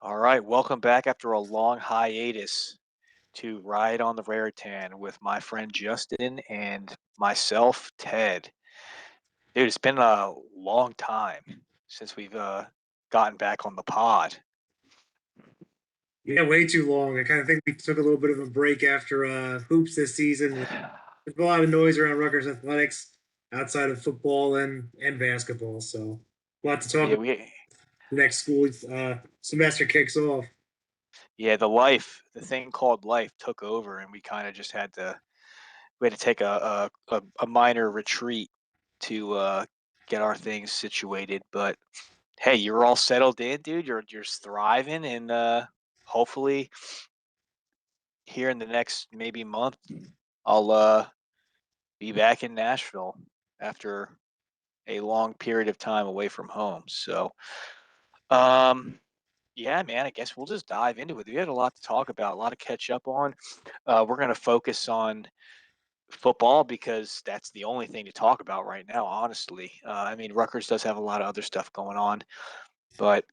All right, welcome back after a long hiatus to Riot on the Raritan with my friend Justin and myself, Ted. Dude, it's been a long time since we've gotten back on the pod. Yeah, way too long. I kind of think we took a little bit of a break after hoops this season. There's a lot of noise around Rutgers athletics outside of football and basketball. So a lot to talk Yeah, about. we The next school semester kicks off. yeah, the thing called life took over, and we kind of just had to take a minor retreat to get our things situated. But hey, you're all settled in, dude. You're thriving, and hopefully here in the next maybe month, I'll be back in Nashville after a long period of time away from home. So, um, yeah, man, I guess we'll just dive into it. We had a lot to talk about, a lot to catch up on. We're going to focus on football because that's the only thing to talk about right now, honestly. I mean, Rutgers does have a lot of other stuff going on, but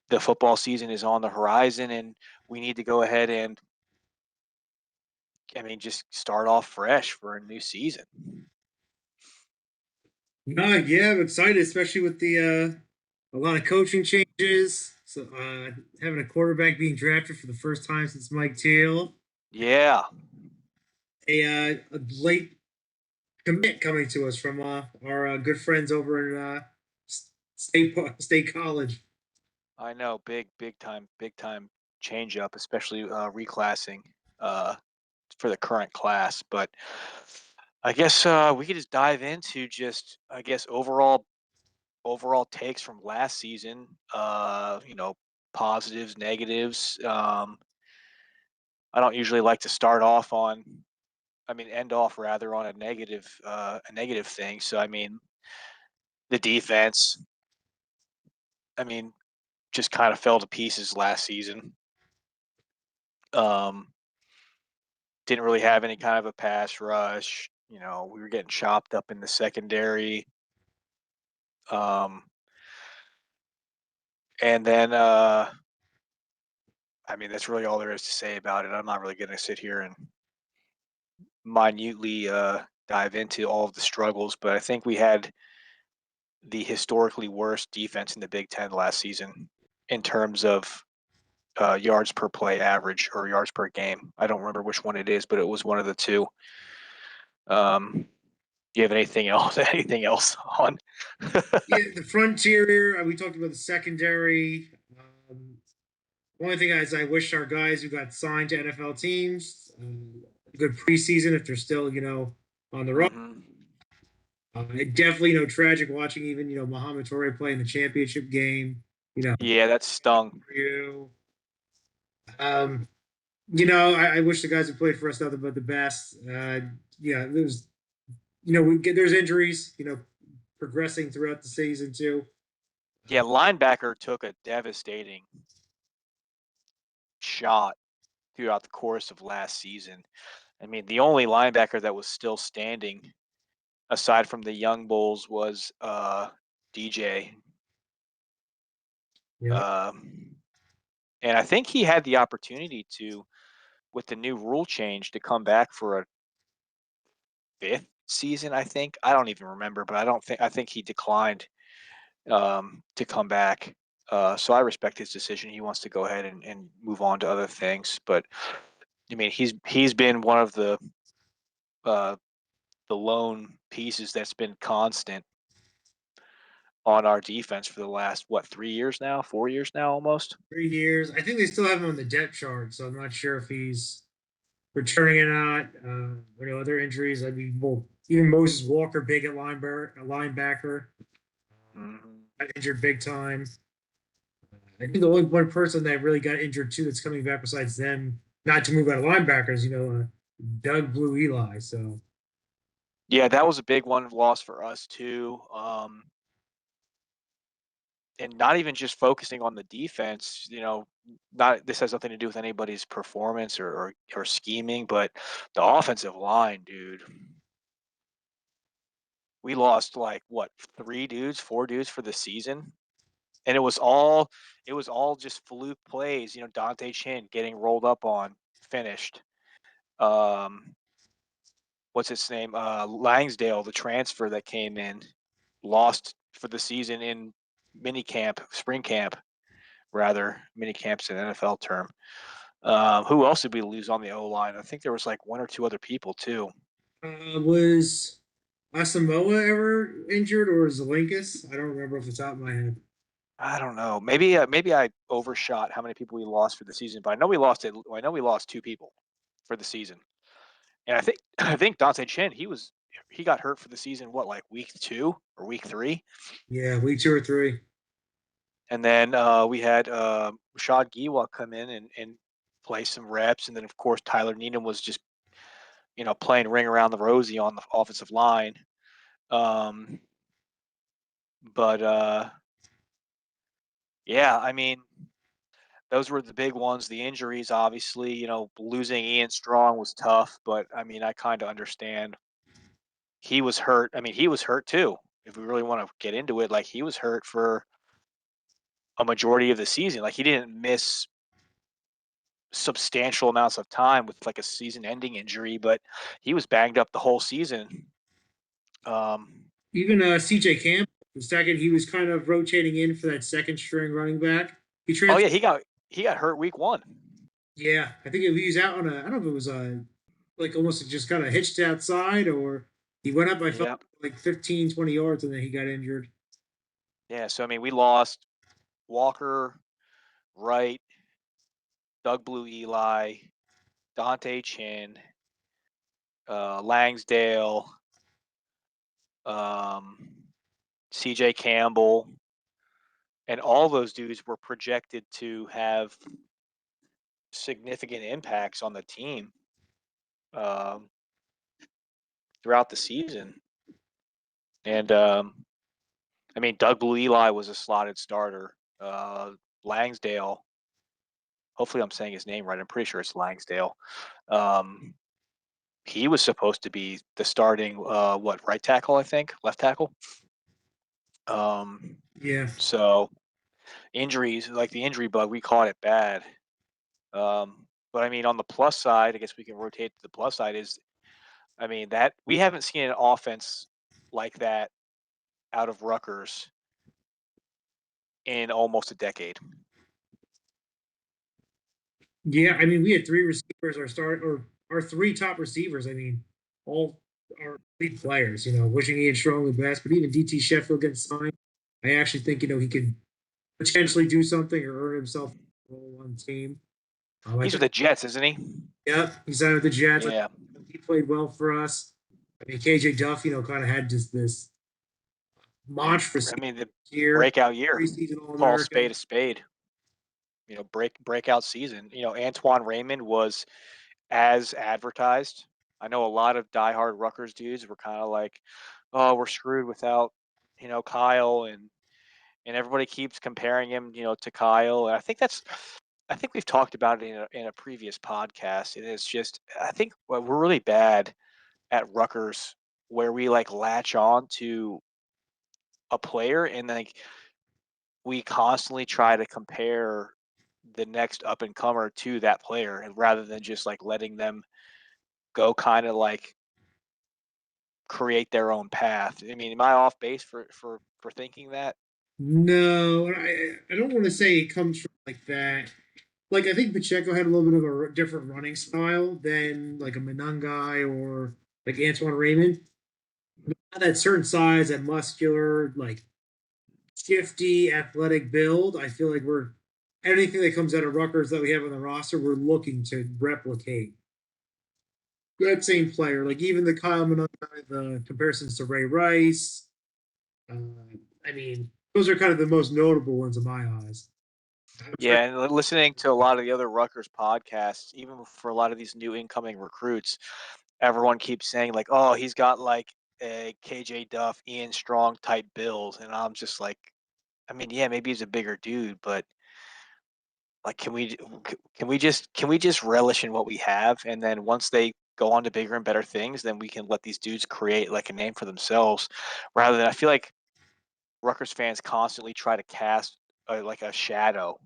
the football season is on the horizon, and we need to go ahead and, I mean, just start off fresh for a new season. No, yeah, I'm excited, especially with the a lot of coaching changes. So having a quarterback being drafted for the first time since Mike Teal, Yeah. a late commit coming to us from our good friends over in State College. I know, big time change up, especially reclassing uh, for the current class. But I guess we could just dive into just, I guess, overall takes from last season. Positives, negatives. I don't usually like to start off on, I mean, end off rather on a negative thing. So I mean, the defense. I mean, just kind of fell to pieces last season. Um, Didn't really have any kind of a pass rush. We were getting chopped up in the secondary. Um, and then, I mean, that's really all there is to say about it. I'm not really going to sit here and minutely dive into all of the struggles, but I think we had the historically worst defense in the Big Ten last season in terms of yards per play average or yards per game. I don't remember which one it is, but it was one of the two. Do you have anything else? Anything else on? Yeah, the frontier. We talked about the secondary. Um, Only thing is, I wish our guys who got signed to NFL teams a good preseason if they're still, on the road. hmm Definitely, tragic watching even, Muhammad Torre play in the championship game. You know, Yeah, that stung. for you. Um, I wish the guys who played for us nothing but the best. Yeah, there's, there's injuries, progressing throughout the season too. Yeah, linebacker took a devastating shot throughout the course of last season. I mean, the only linebacker that was still standing aside from the young bulls was DJ. Yeah. Um, and I think he had the opportunity to, with the new rule change, to come back for a fifth season. I don't even remember, but I think he declined to come back. So I respect his decision. He wants to go ahead and move on to other things. But I mean, he's been one of uh, the lone pieces that's been constant on our defense for the last 3 years now, 4 years now, almost. 3 years. I think they still have him on the depth chart, so I'm not sure if he's returning or not. Other injuries. I mean, well, even Moses Walker, big at linebacker, hmm got injured big time. I think the only one person that really got injured too that's coming back besides them, not to move out of linebackers, Doug Blue Eli. So Yeah, that was a big one loss for us too. And not even just focusing on the defense. Not this has nothing to do with anybody's performance or scheming, but the offensive line, dude. We lost like what, 3 dudes, 4 dudes for the season. and it was all just fluke plays. Dante Chin getting rolled up on, finished. Um, what's his name? Langsdale, the transfer that came in, lost for the season in mini camp, spring camp, rather. Mini camp's an NFL term. Who else did we lose on the O line? I think there was like one or two other people too. Was Asamoah ever injured or Zelinkus? I don't remember off the top of my head. I don't know. Maybe I overshot how many people we lost for the season, but I know we lost it. I know we lost two people for the season, and I think I think Dante Chen he got hurt for the season. What, like week 2 or week 3? Yeah, week 2 or 3. And then we had Rashad Giwa come in and play some reps, and then of course Tyler Needham was just playing ring around the rosy on the offensive line. Um, but yeah, I mean those were the big ones. The injuries, obviously, losing Ian Strong was tough, but I mean I kind of understand. He was hurt. I mean he was hurt too. If we really want to get into it, like he was hurt for a majority of the season. Like he didn't miss substantial amounts of time with like a season-ending injury, but he was banged up the whole season. Even CJ Camp, the second, he was kind of rotating in for that second string running back. He Oh transferred. yeah, he got hurt week 1. Yeah, I think he was out on a. I don't know if it was a like almost just kind of hitched outside or he went up. I felt Yep. like 15, 20 yards and then he got injured. Yeah. So I mean, we lost Walker, Wright, Doug Blue, Eli, Dante Chin, Langsdale, um, C.J. Campbell, and all those dudes were projected to have significant impacts on the team um, throughout the season. And I mean, Doug Blue Eli was a slotted starter. Langsdale, hopefully I'm saying his name right. I'm pretty sure it's Langsdale. Um, he was supposed to be the starting right tackle, I think, left tackle. Um, Yeah. so injuries, like the injury bug, we caught it bad. But I mean, on the plus side, I guess we can rotate to the plus side is, I mean, that we haven't seen an offense like that out of Rutgers in almost a decade. Yeah, I mean, we had three receivers, our three top receivers. I mean, all are elite players. Wishing Ian Strong the best, but even DT Sheffield getting signed, I actually think he could potentially do something or earn himself a role on the team. I He's with think, the Jets, isn't he? yeah, he signed with the Jets. Yeah. He played well for us. I mean, KJ Duff, kind of had just this monstrous I mean, the year, breakout year. preseason All Call American. spade a spade. Breakout season. Antoine Raymond was as advertised. I know a lot of diehard Rutgers dudes were kind of like, "Oh, we're screwed without, Kyle," and everybody keeps comparing him, to Kyle. And I think we've talked about it in a previous podcast. And it's just, I think we're really bad at Rutgers where we like latch on to a player and like we constantly try to compare the next up and comer to that player, and rather than just like letting them go kind of like create their own path. I mean, am I off base for thinking that? No, I don't want to say it comes from like that. Like I think Pacheco had a little bit of a different running style than like a Menungai or like Antoine Raymond. That certain size, that muscular, like shifty, athletic build. I feel like we're anything that comes out of Rutgers that we have on the roster, we're looking to replicate that same player. Like even the Kyle Menungai, the comparisons to Ray Rice. Uh, I mean, those are kind of the most notable ones in my eyes. I'm trying Yeah, and listening to a lot of the other Rutgers podcasts, even for a lot of these new incoming recruits, everyone keeps saying like, "Oh, he's got like a KJ Duff, Ian Strong type build," and I'm just like, I mean, yeah, maybe he's a bigger dude, but like, can we just relish in what we have, and then once they go on to bigger and better things, then we can let these dudes create like a name for themselves, rather than I feel like Rutgers fans constantly try to cast like a shadow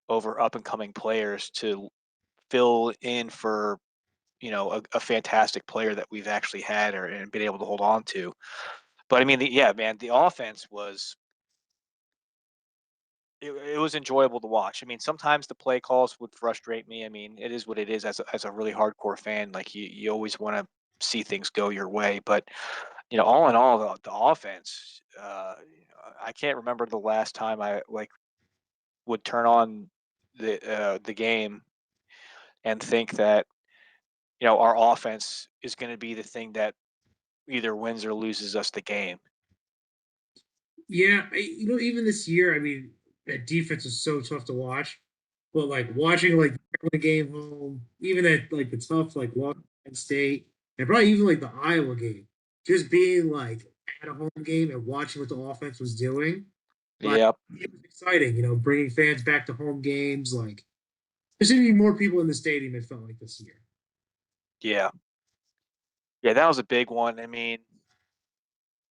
over up and coming players to fill in for a fantastic player that we've actually had and been able to hold on to. But I mean, yeah, man, the offense was it was enjoyable to watch. I mean, sometimes the play calls would frustrate me. I mean, it is what it is as a really hardcore fan. Like you always want to see things go your way, but all in all, the offense. I can't remember the last time I like would turn on the game and think that our offense is going to be the thing that either wins or loses us the game. Yeah, even this year, I mean, that defense is so tough to watch. But like watching like the game home, even at like the tough like Washington State, and probably even like the Iowa game, just being like at a home game and watching what the offense was doing, like Yep. it was exciting. Bringing fans back to home games. Like there's gonna be more people in the stadium. It felt like this year. Yeah. Yeah, that was a big one. I mean,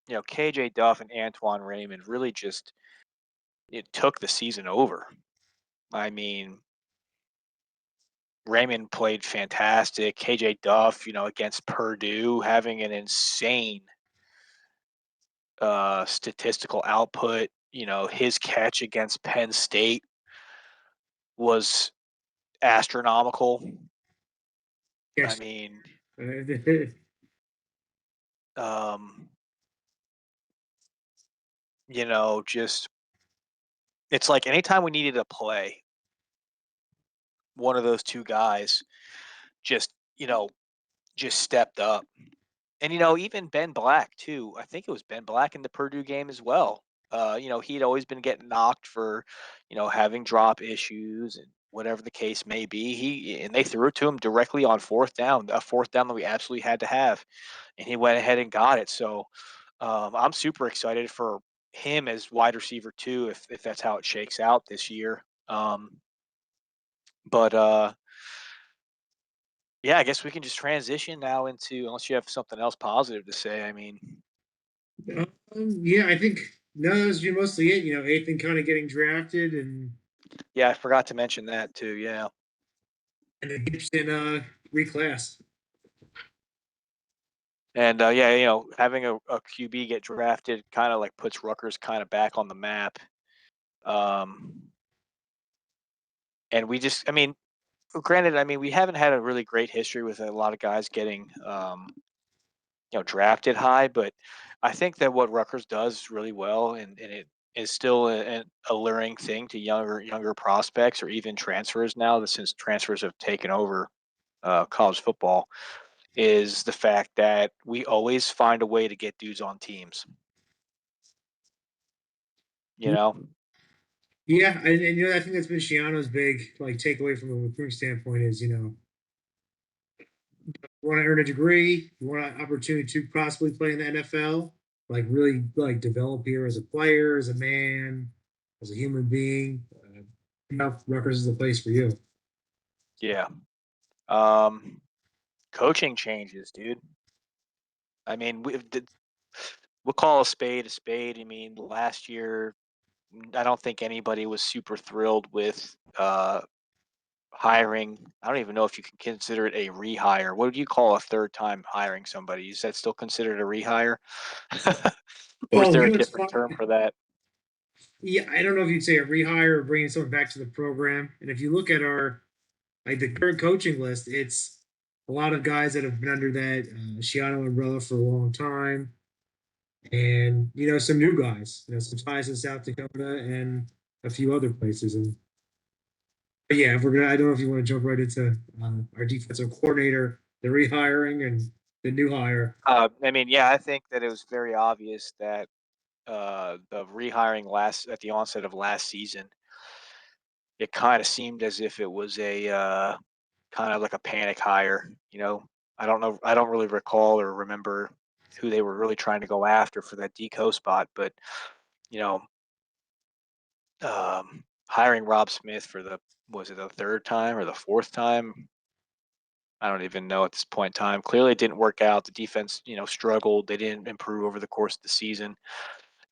KJ Duff and Antoine Raymond really just it took the season over. I mean, Raymond played fantastic. KJ Duff, against Purdue, having an insane statistical output. His catch against Penn State was astronomical. I Yes. mean, Uh, um, just it's like anytime we needed a play, one of those two guys just, just stepped up. And even Ben Black too. I think it was Ben Black in the Purdue game as well. He'd always been getting knocked for, having drop issues and whatever the case may be. And they threw it to him directly on fourth down, a fourth down that we absolutely had to have, and he went ahead and got it. So I'm super excited for him as wide receiver too, if that's how it shakes out this year. But yeah, I guess we can just transition now into unless you have something else positive to say. I mean, yeah, I think no, that was mostly it. Ethan kind of getting drafted yeah, I forgot to mention that too. Yeah. and the Gibson reclass. And yeah, having a QB get drafted kind of like puts Rutgers kind of back on the map. Um, and we just, I mean, granted, I mean, we haven't had a really great history with a lot of guys getting, drafted high, but I think that what Rutgers does really well, and it is still an alluring thing to younger prospects or even transfers now, that since transfers have taken over college football, is the fact that we always find a way to get dudes on teams. You know, Yeah, and I think that's been Shiano's big like takeaway from a recruiting standpoint is you want to earn a degree, you want an opportunity to possibly play in the NFL, like really like develop here as a player, as a man, as a human being. Rutgers is the place for you. yeah. Um, Coaching changes, dude. I mean, we'll call a spade a spade. I mean, last year, I don't think anybody was super thrilled with hiring. I don't even know if you can consider it a rehire. What do you call a third time hiring somebody? Is that still considered a rehire? Or is Well, there a it's different fun. term for that? Yeah, I don't know if you'd say a rehire or bringing someone back to the program. And if you look at our like the current coaching list, it's a lot of guys that have been under that Shiano umbrella for a long time, and some new guys, some ties in South Dakota and a few other places. And but yeah, if we're gonna, I don't know if you want to jump right into our defensive coordinator, the rehiring and the new hire. I mean, yeah, I think that it was very obvious that the rehiring last at the onset of last season, it kind of seemed as if it was a kind of like a panic hire. I don't know. I don't really recall or remember who they were really trying to go after for that deco spot, but you know, hiring Rob Smith for the was it the third time or the fourth time? I don't even know at this point in time. Clearly, it didn't work out. The defense, struggled. They didn't improve over the course of the season,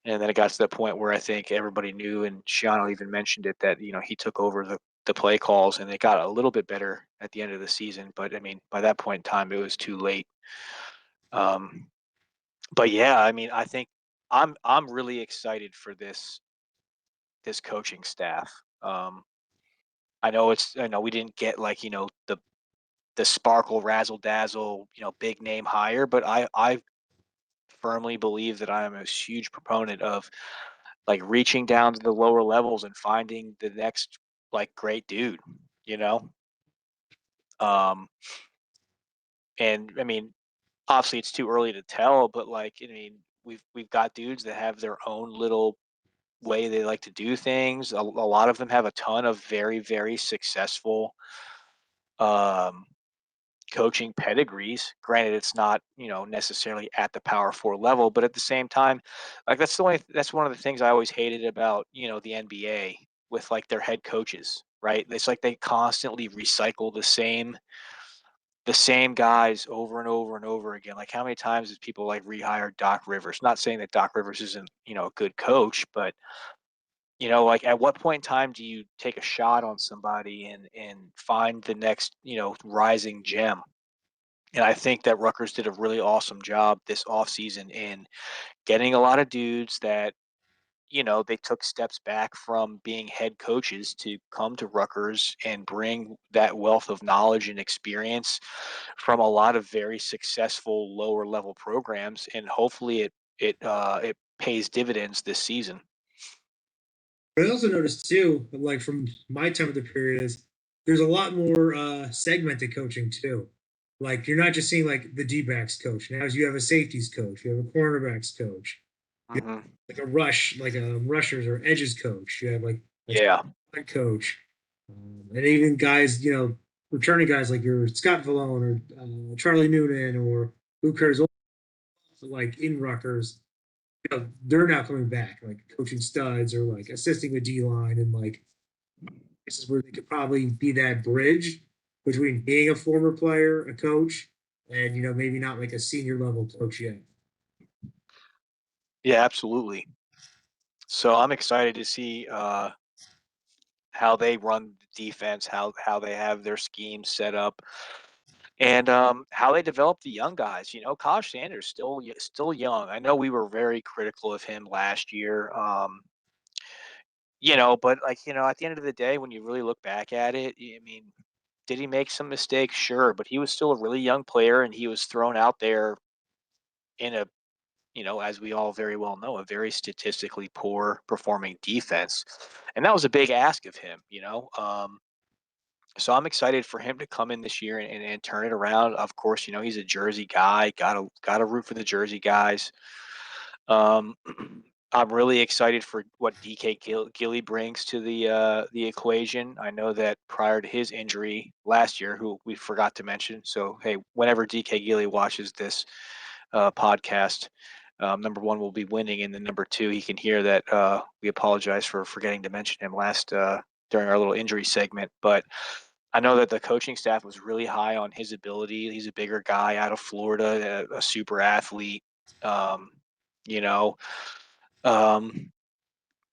And then it got to the point where I think everybody knew, and Shiano even mentioned it, that he took over the play calls, and it got a little bit better at the end of the season. But I mean, by that point in time, it was too late. Um, but yeah, I mean, I think I'm really excited for this coaching staff. Um, I know we didn't get like the sparkle razzle dazzle big name hire, but I firmly believe that I am a huge proponent of like reaching down to the lower levels and finding the next like great dude, you know? Um and I mean, obviously it's too early to tell, but like I mean, we've got dudes that have their own little way they like to do things. A lot of them have a ton of very, very successful um coaching pedigrees. Granted, it's not necessarily at the Power Four level, but at the same time, like that's one of the things I always hated about the NBA with like their head coaches. Right? It's like they constantly recycle the same guys over and over and over again. Like how many times has people like rehired Doc Rivers? Not saying that Doc Rivers isn't a good coach, but like at what point in time do you take a shot on somebody and find the next rising gem? And I think that Rutgers did a really awesome job this offseason in getting a lot of dudes that, they took steps back from being head coaches to come to Rutgers and bring that wealth of knowledge and experience from a lot of very successful lower level programs. And hopefully it pays dividends this season. But I also noticed too, like from my time of the period, is there's a lot more segmented coaching too. Like you're not just seeing like the D backs coach. Now you have a safeties coach, you have a cornerbacks coach, Hmm. like a rush, like a rushers or edges coach. You have like a Yeah. head coach, and even guys, returning guys like your Scott Vallone or Charlie Noonan or Luke Curtis, like in Rutgers, they're now coming back, like coaching studs or like assisting the D line, and like this is where they could probably be that bridge between being a former player, a coach, and maybe not like a senior level coach yet. Yeah, absolutely. So I'm excited to see how they run the defense, how they have their schemes set up, and how they develop the young guys. Kosh Sanders still young. I know we were very critical of him last year. But like at the end of the day, when you really look back at it, I mean, did he make some mistakes? Sure, but he was still a really young player, and he was thrown out there in a as we all very well know, a very statistically poor performing defense, and that was a big ask of him. So I'm excited for him to come in this year and turn it around. Of course, he's a Jersey guy. Gotta root for the Jersey guys. Um, I'm really excited for what DK Gilly brings to the equation. I know that prior to his injury last year, who we forgot to mention. So hey, whenever DK Gilly watches this podcast, number one, will be winning, and then number two, he can hear that we apologize for forgetting to mention him last during our little injury segment. But I know that the coaching staff was really high on his ability. He's a bigger guy out of Florida, a super athlete. Um, you know, um,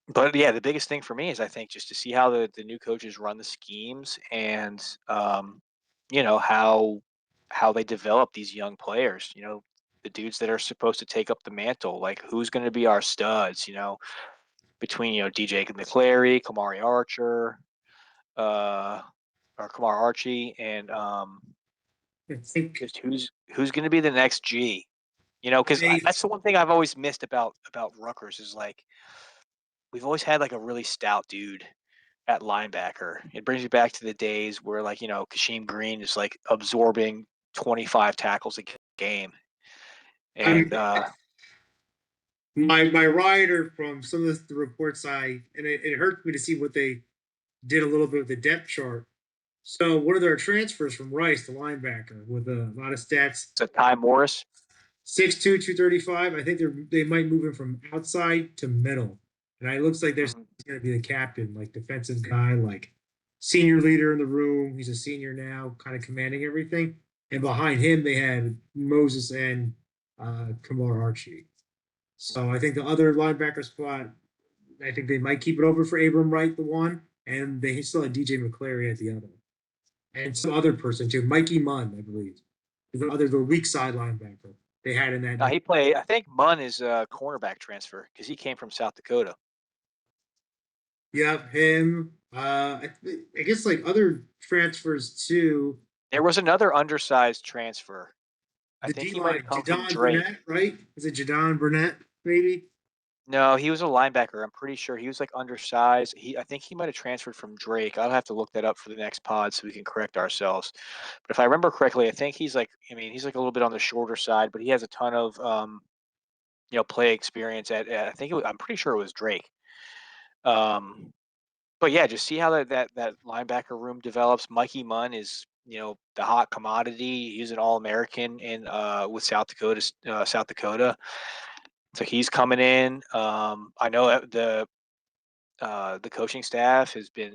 but yeah, the biggest thing for me is I think just to see how the new coaches run the schemes and how they develop these young players. The dudes that are supposed to take up the mantle, like who's going to be our studs. Between DJ McClary, Kamari Archer, uh, or Kamar Archie, and I think just who's going to be the next G. Because they, that's the one thing I've always missed about Rutgers is like we've always had like a really stout dude at linebacker. It brings me back to the days where like Kashim Green is like absorbing 25 tackles a game, I'm and my rider from some of the reports and it hurt me to see what they did a little bit of the depth chart. So one of their transfers from Rice, the linebacker, with a lot of stats, so Ty Morris. 6'2", 235. I think they might move him from outside to middle. And it looks like there's Mhm. going to be the captain, like defensive guy, like senior leader in the room. He's a senior now, kind of commanding everything. And behind him, they had Moses and Kamar Archie. So I think the other linebacker spot, I think they might keep it over for Abram Wright, the one, and they still had DJ McClary at the other, and some other person too, Mikey Munn, I believe, the weak side linebacker they had in that. He played. I think Munn is a cornerback transfer because he came from South Dakota. Yep, him. I guess like other transfers too. There was another undersized transfer. I The think D he might have line, come from Jadon Drake. Burnett, right? Is it Jadon Burnett? Maybe. No, he was a linebacker. I'm pretty sure he was like undersized. I think he might have transferred from Drake. I'll have to look that up for the next pod so we can correct ourselves. But if I remember correctly, I think he's like, I mean, he's like a little bit on the shorter side, but he has a ton of, play experience I think I'm pretty sure it was Drake. Um, but yeah, just see how that linebacker room develops. Mikey Munn is, the hot commodity. He's an All-American in with South Dakota. So he's coming in. I know the coaching staff has been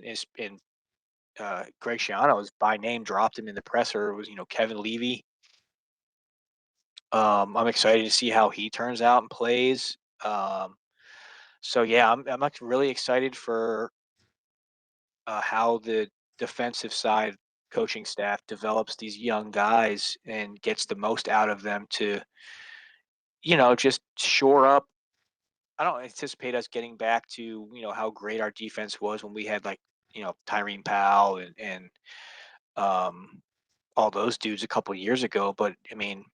Greg Schiano has by name dropped him in the presser. It was Kevin Levy. I'm excited to see how he turns out and plays. So yeah, I'm like really excited for how the defensive side coaching staff develops these young guys and gets the most out of them to just shore up. I don't anticipate us getting back to how great our defense was when we had like Tyreen Powell and um, all those dudes a couple years ago. But I mean,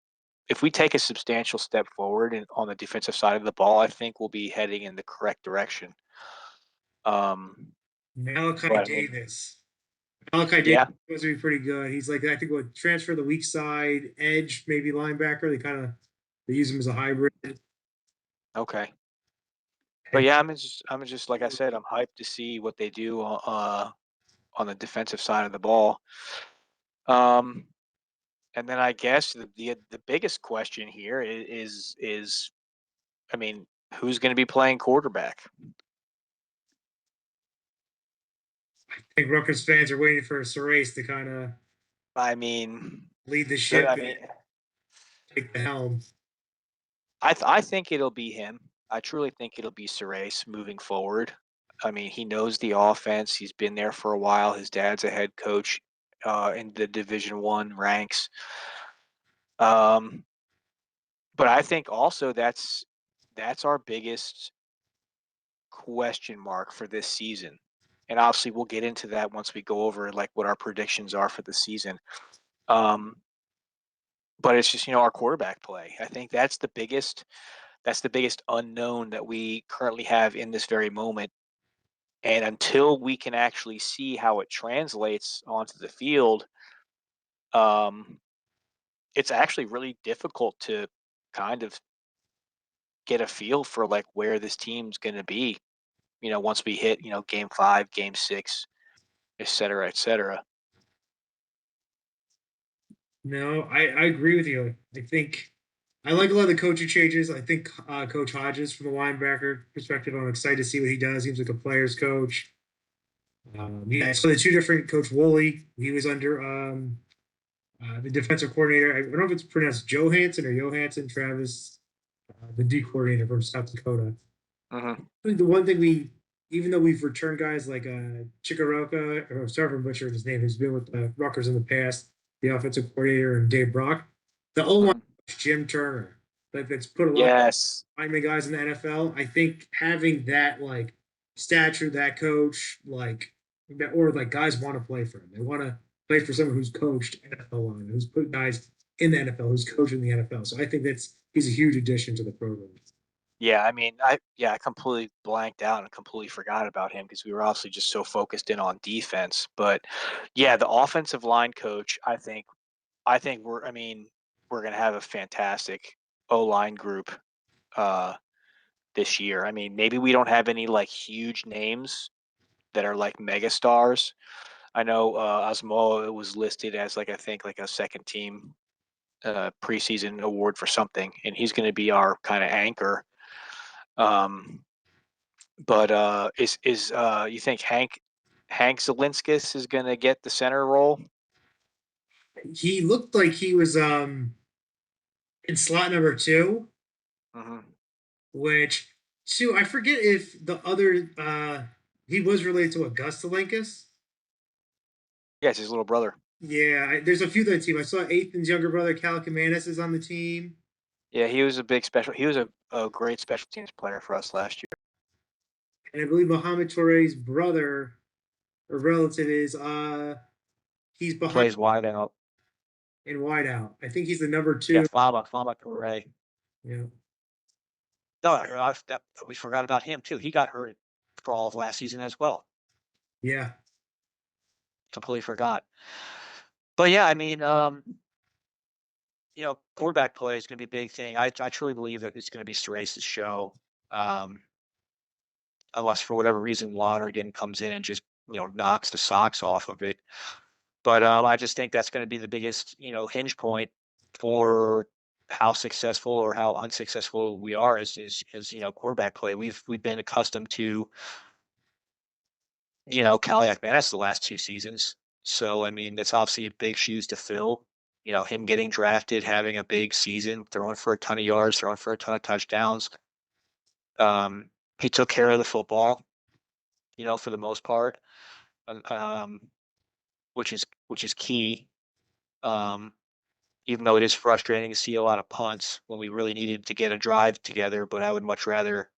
if we take a substantial step forward on the defensive side of the ball, I think we'll be heading in the correct direction. Um, Malachi but I mean, Davis. Malachi Davis yeah, supposed to be pretty good. He's like I think what transfer the weak side edge, maybe linebacker. They use him as a hybrid. okay. But And yeah, I'm just like I said, I'm hyped to see what they do on the defensive side of the ball. Um, and then I guess the biggest question here is I mean, who's going to be playing quarterback? I think Rutgers fans are waiting for Serace to kind of I mean, lead the the, ship I and mean, take the helm. I think it'll be him. I truly think it'll be Serace moving forward. I mean, he knows the offense. He's been there for a while. His dad's a head coach in the Division 1 ranks. Um, but I think also that's our biggest question mark for this season. And obviously, we'll get into that once we go over like what our predictions are for the season. Um, but it's just our quarterback play. I think that's the biggest unknown that we currently have in this very moment. And until we can actually see how it translates onto the field, um, it's actually really difficult to kind of get a feel for like where this team's going to be. Once we hit game 5, game 6, et cetera, et cetera. No, I agree with you. I think I like a lot of the coaching changes. I think Coach Hodges, from the linebacker perspective, I'm excited to see what he does. Seems like a player's coach. Yeah, so the two different Coach Woolley, he was under the defensive coordinator. I don't know if it's pronounced Johansson or Johansson, Travis, the D coordinator from South Dakota. Hmm. I think the one thing even though we've returned guys like Chikaroka, or sorry for butchering his name, who's been with the Rutgers in the past, the offensive coordinator, and Dave Brock, the O line Hmm. Jim Turner, that's put a lot of Yes. lineman guys in the NFL. I think having that like stature, that coach, like or like guys want to play for him. They want to play for someone who's coached NFL line, who's put guys in the NFL, who's coaching the NFL. So I think he's a huge addition to the program. Yeah, I mean, I completely blanked out and completely forgot about him because we were obviously just so focused in on defense. But yeah, the offensive line coach, I think we're gonna have a fantastic O line group uh this year. I mean, maybe we don't have any like huge names that are like mega stars. I know Osmo was listed as like I think like a second team preseason award for something, and he's going to be our kind of anchor. Um, but is you think Hank Zelinskis is going to get the center role? He looked like he was in slot number two. Hmm. which too I forget if the other he was related to Augusta Linkus. Yeah, it's his little brother. Yeah, there's a few of the team. I saw Ethan's younger brother, Calicomanis, is on the team. Yeah, he was a big special. He was a great special teams player for us last year. And I believe Mohamed Toure's brother or relative is he's behind Plays wide out. in wideout. I think he's the number Yeah, two. Fama Correa. Yeah. No, we forgot about him too. He got hurt for all of last season as well. Yeah. Completely forgot. But yeah, I mean, quarterback play is going to be a big thing. I truly believe that it's going to be Strace's show, um, unless for whatever reason Lonergan comes in and just knocks the socks off of it. But I just think that's going to be the biggest hinge point for how successful or how unsuccessful we are as quarterback play. We've been accustomed to Caliac Manis the last 2 seasons. So I mean, that's obviously big shoes to fill. Him getting drafted, having a big season, throwing for a ton of yards, throwing for a ton of touchdowns. He took care of the football, for the most part, um, which is key. Um, Even though it is frustrating to see a lot of punts when we really needed to get a drive together, but I would much rather,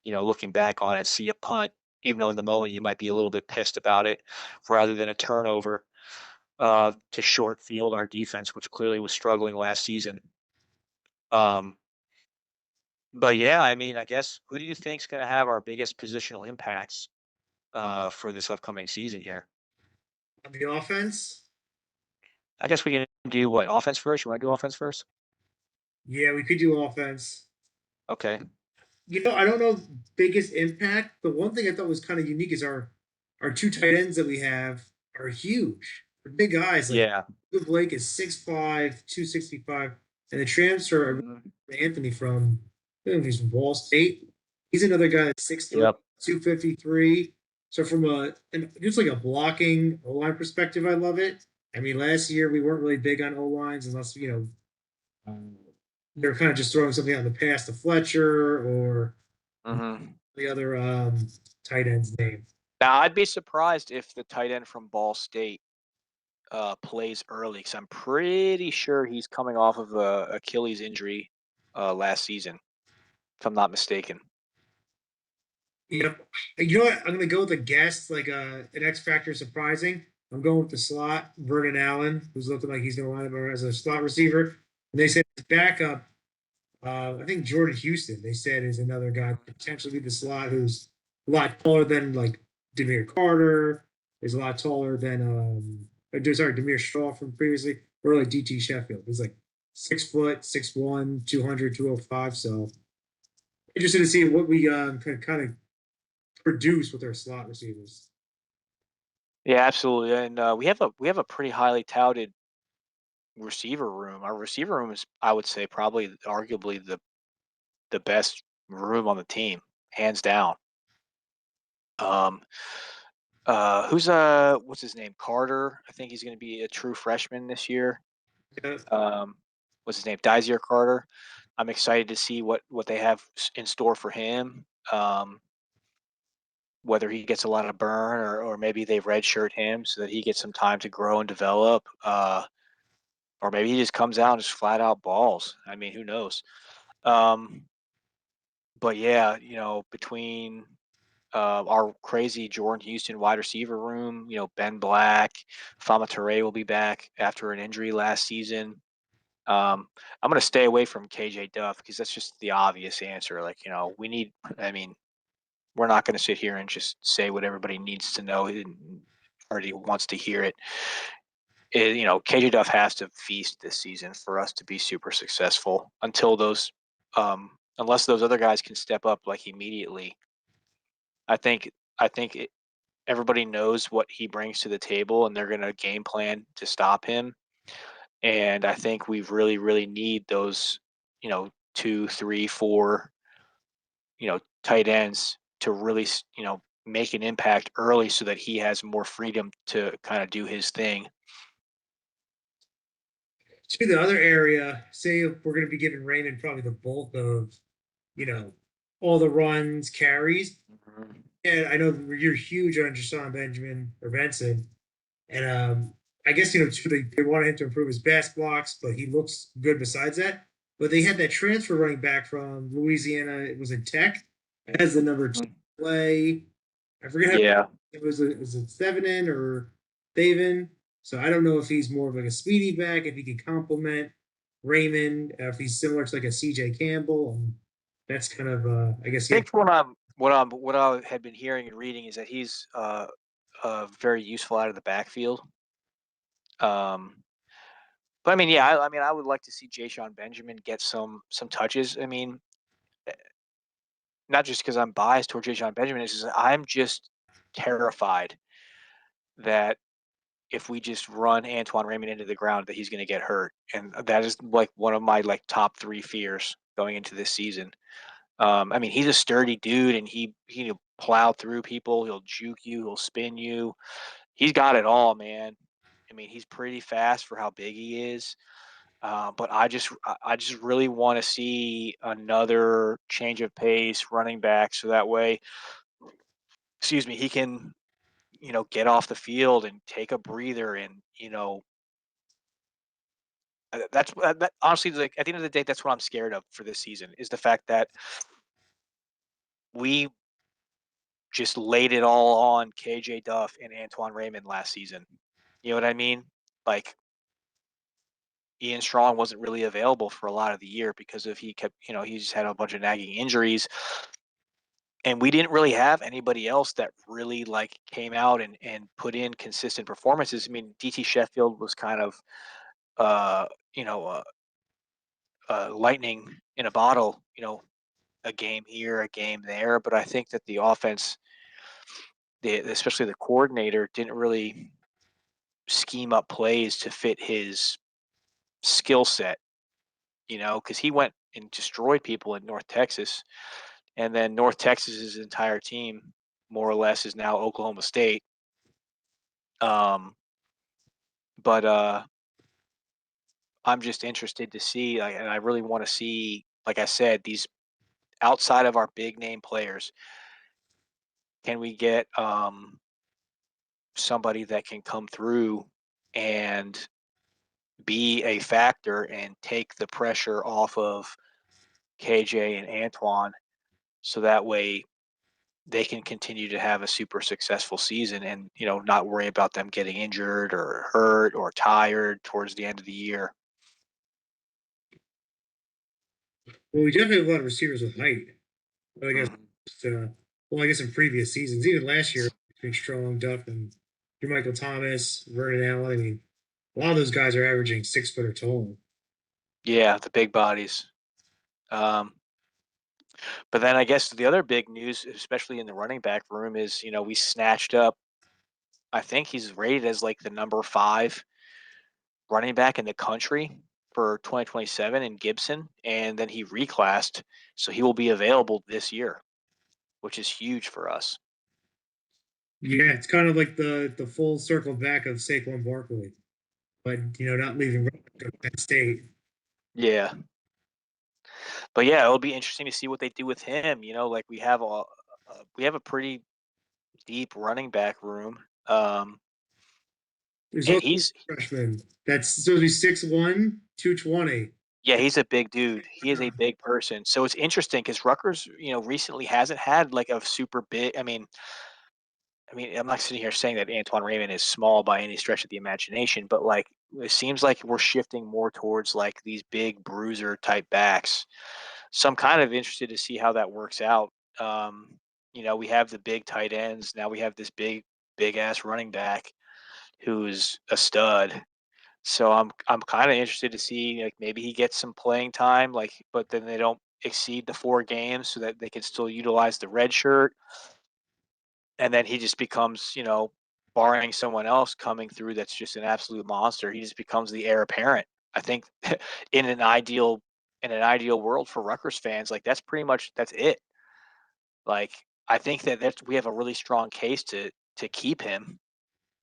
looking back on it, see a punt, even though in the moment you might be a little bit pissed about it, rather than a turnover to short field our defense, which clearly was struggling last season. Um, but yeah, I mean, I guess who do you think's going to have our biggest positional impacts for this upcoming season here? On the offense, I guess we can do what, offense first? You want to do offense first? yeah, we could do offense. Okay. I don't know biggest impact. The one thing I thought was kind of unique is our two tight ends that we have are huge. They're big guys. Like Yeah. Blake is 6'5", 265, and the transfer Mhm. Anthony from I think he's from Ball State. He's another guy that's 6'3", Yep. 253. So from just like a blocking O line perspective, I love it. I mean, last year we weren't really big on O lines unless they're kind of just throwing something out in the past to Fletcher or Hmm. the other tight end's name. Now, I'd be surprised if the tight end from Ball State plays early because I'm pretty sure he's coming off of a Achilles injury last season, if I'm not mistaken. Yep. You know what? I'm gonna go with a guess, like an X Factor surprising. I'm going with the slot, Vernon Allen, who's looking like he's gonna line up as a slot receiver. And they said his backup, I think Jordan Houston, they said is another guy that could potentially be the slot who's a lot taller than like Demir Carter, is a lot taller than Demir Shaw from previously, or like DT Sheffield. He's like 6 foot, 6'1", 200, 205. So interested to see what we can kind of produce with our slot receivers. Yeah, absolutely. And we have a pretty highly touted receiver room. Our receiver room is, I would say, probably arguably the best room on the team, hands down. Um, who's what's his name? Carter. I think he's going to be a true freshman this year. Yeah. Um, what's his name? Dizier Carter. I'm excited to see what they have in store for him. Whether he gets a lot of burn or maybe they redshirt him so that he gets some time to grow and develop. Or maybe he just comes out and just flat out balls. I mean, who knows? Um, but yeah, between our crazy Jordan Houston wide receiver room, Ben Black, Fama Toure will be back after an injury last season. I'm going to stay away from KJ Duff because that's just the obvious answer. Like, we need, I mean, we're not going to sit here and just say what everybody needs to know and already wants to hear it. KJ Duff has to feast this season for us to be super successful unless those other guys can step up like immediately. I think I think everybody knows what he brings to the table, and they're going to game plan to stop him. And I think we really, really need those, 2, 3, 4, tight ends to really, make an impact early so that he has more freedom to kind of do his thing. To the other area, say if we're going to be giving Raymond probably the bulk of, you know, all the runs, carries. Mhm. And I know you're huge on Jashawn Benjamin or Benson, and I guess too, they wanted him to improve his pass blocks, but he looks good besides that. But they had that transfer running back from Louisiana. It was in Tech as the number 2 Mhm. play. I forget how Yeah. it was. Was it Stevenin or Thaven? So I don't know if he's more of like a speedy back, if he can complement Raymond, if he's similar to like a CJ Campbell. And that's kind of I guess I think what I had been hearing and reading is that he's very useful out of the backfield. Um, but I mean, yeah, I mean, I would like to see Ja'Shawn Benjamin get some touches. I mean, not just because I'm biased toward Ja'Shawn Benjamin, it's just I'm just terrified that if we just run Antoine Raymond into the ground, that he's going to get hurt, and that is like one of my like top 3 fears going into this season. I mean, he's a sturdy dude, and he'll plow through people. He'll juke you. He'll spin you. He's got it all, man. I mean, he's pretty fast for how big he is. But I just really want to see another change of pace running back, so that way, excuse me, he can get off the field and take a breather, and that honestly, like at the end of the day, that's what I'm scared of for this season is the fact that we just laid it all on KJ Duff and Antoine Raymond last season. You know what I mean? Like Ian Strong wasn't really available for a lot of the year because of he kept, he's had a bunch of nagging injuries, and we didn't really have anybody else that really like came out and put in consistent performances. I mean, DT Sheffield was kind of uh, you know, lightning in a bottle, a game here, a game there, but I think that the offense, especially the coordinator, didn't really scheme up plays to fit his skill set, because he went and destroyed people in North Texas. And then North Texas's entire team, more or less, is now Oklahoma State. But I'm just interested to see, like, and I really want to see, like I said, these outside of our big name players, can we get somebody that can come through and be a factor and take the pressure off of KJ and Antoine, so that way they can continue to have a super successful season and not worry about them getting injured or hurt or tired towards the end of the year. Well, we definitely have a lot of receivers with height. But I guess, Mhm. well, I guess in previous seasons, even last year, between Strong, Duff, and Michael Thomas, Vernon Allen, I mean, a lot of those guys are averaging 6 foot or taller. Yeah, the big bodies. Um, but then I guess the other big news, especially in the running back room, is we snatched up. I think he's rated as like the number 5 running back in the country for 2027 in Gibson, and then he reclassed, so he will be available this year, which is huge for us. Yeah, it's kind of like the full circle back of Saquon Barkley, but not leaving Penn State. Yeah, but yeah, it'll be interesting to see what they do with him. Like we have a pretty deep running back room, There's and also he's a freshman that's supposed to be 6'1", 220. yeah, he's a big dude. He is a big person. So it's interesting because Rutgers, recently hasn't had like a super big. I mean, I'm not sitting here saying that Antoine Raymond is small by any stretch of the imagination, but like it seems like we're shifting more towards like these big bruiser type backs. So I'm kind of interested to see how that works out. We have the big tight ends. Now we have this big ass running back who's a stud. So I'm kind of interested to see like maybe he gets some playing time, like, but then they don't exceed the 4 games so that they can still utilize the red shirt, and then he just becomes, barring someone else coming through that's just an absolute monster, he just becomes the heir apparent. I think in an ideal world for Rutgers fans, like that's it. Like I think that we have a really strong case to keep him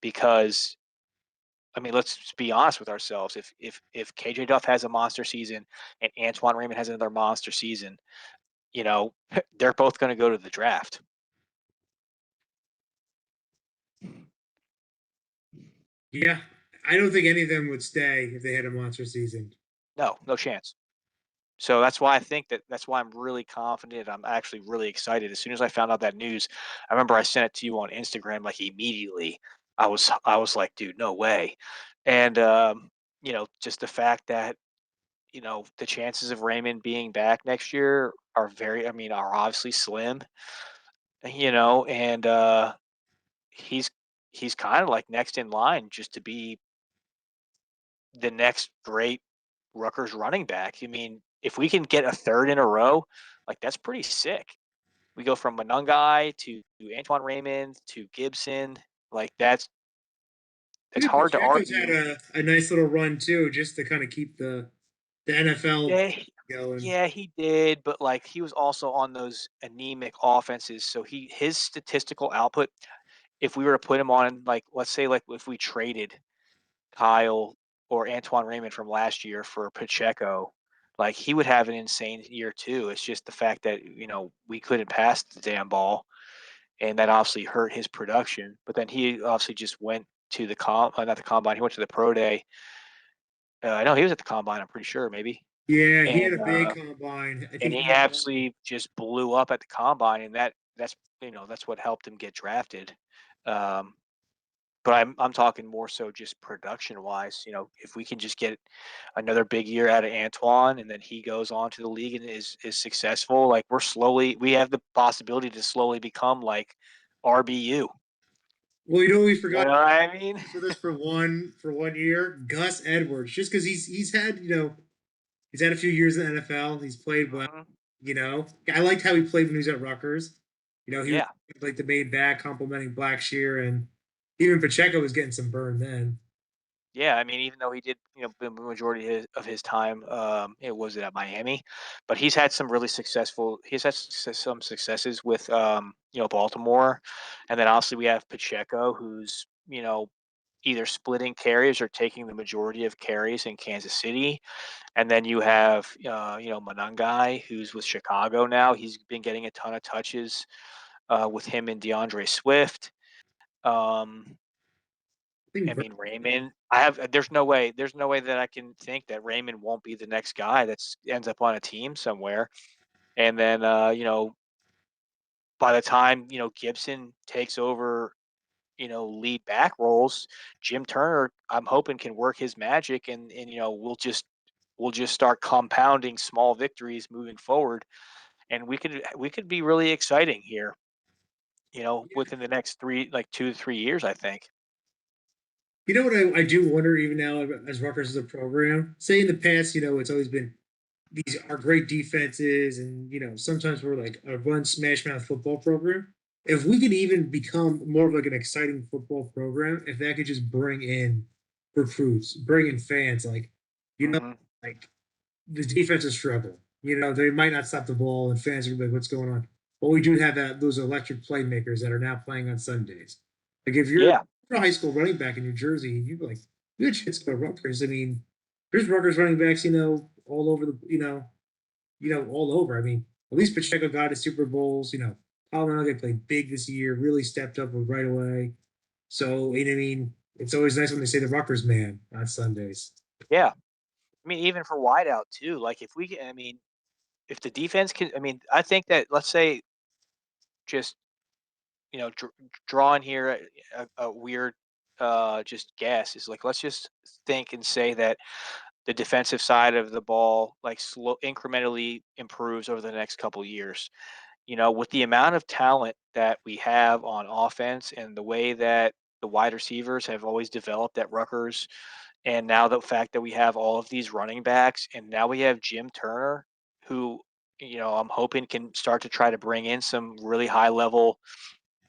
because I mean, let's just be honest with ourselves. If KJ Duff has a monster season and Antoine Raymond has another monster season, you know, they're both going to go to the draft. Yeah, I don't think any of them would stay if they had a monster season. No, no chance. So that's why I think that's why I'm really confident. I'm actually really excited. As soon as I found out that news, I remember I sent it to you on Instagram like immediately. I was like, dude, no way. And just the fact that the chances of Raymond being back next year are are obviously slim. And he's he's kind of like next in line just to be the next great Rutgers running back. I mean, if we can get a third in a row, like that's pretty sick. We go from Monungai to Antoine Raymond to Gibson. Like it's Even hard to Pacheco's had argue. a nice little run too, just to kind of keep the NFL Yeah, going. yeah, he did, but like he was also on those anemic offenses, so his statistical output. If we were to put him on, like, let's say, like if we traded Kyle or Antoine Raymond from last year for Pacheco, like he would have an insane year too. It's just the fact that we couldn't pass the damn ball, and that obviously hurt his production. But then he obviously just went to the not the combine. He went to the pro day. I know he was at the combine. I'm pretty sure, maybe, Yeah, he had and a big combine. I and think he he won. absolutely just blew up at the combine, and that's what helped him get drafted. Um, but I'm talking more so just production wise. If we can just get another big year out of Antoine, and then he goes on to the league and is successful, like we have the possibility to slowly become like RBU. Well, we You know forgot what I mean? for this for 1 year. Gus Edwards, just because he's had he's had a few years in the NFL. He's played well. Hmm. I liked how he played when he was at Rutgers. He was Yeah. like the main back complimenting Blackshear, and even Pacheco was getting some burn then. Yeah, I mean, even though he did, the majority of his time, it was at Miami, but he's had some successes with, Baltimore, and then obviously we have Pacheco, who's, either splitting carries or taking the majority of carries in Kansas City, and then you have, Monangai, who's with Chicago now. He's been getting a ton of touches, with him and DeAndre Swift. Um, I think I mean, Raymond. There's no way that I can think that Raymond won't be the next guy that ends up on a team somewhere. And then, by the time Gibson takes over, lead back roles, Jim Turner, I'm hoping can work his magic, and we'll just start compounding small victories moving forward, and we could be really exciting here. Within the next 2 to 3 years, I think. You know what I do wonder even now as Rutgers as a program. Say in the past, it's always been these are great defenses, and sometimes we're like a run smash mouth football program. If we could even become more of like an exciting football program, if that could just bring in recruits, bring in fans, like you know, Hmm. like the defense is struggle. They might not stop the ball, and fans are like, "What's going on?" But we do have those electric playmakers that are now playing on Sundays. Like if you're Yeah, a high school running back in New Jersey, you like you had chance to go to Rutgers. I mean, there's Rutgers running backs, all over all over. I mean, at least Pacheco got his Super Bowls. Colorado played big this year, really stepped up right away. So, I mean, it's always nice when they say the Rutgers man on Sundays. yeah. I mean, even for wideout too. Like if I mean, if the defense can, I mean, I think that let's say just drawing here a weird just guess is like let's just think and say that the defensive side of the ball like slow incrementally improves over the next couple years. With the amount of talent that we have on offense and the way that the wide receivers have always developed at Rutgers, and now the fact that we have all of these running backs, and now we have Jim Turner, who I'm hoping can start to try to bring in some really high level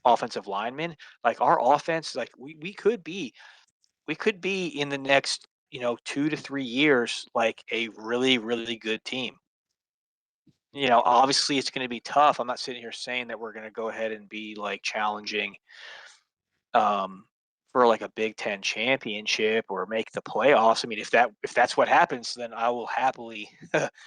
offensive linemen. Like our offense, like we could be in the next 2 to 3 years like a really really good team. Obviously it's going to be tough. I'm not sitting here saying that we're going to go ahead and be like challenging um for like a Big Ten championship or make the playoffs. I mean, if that's what happens, then I will happily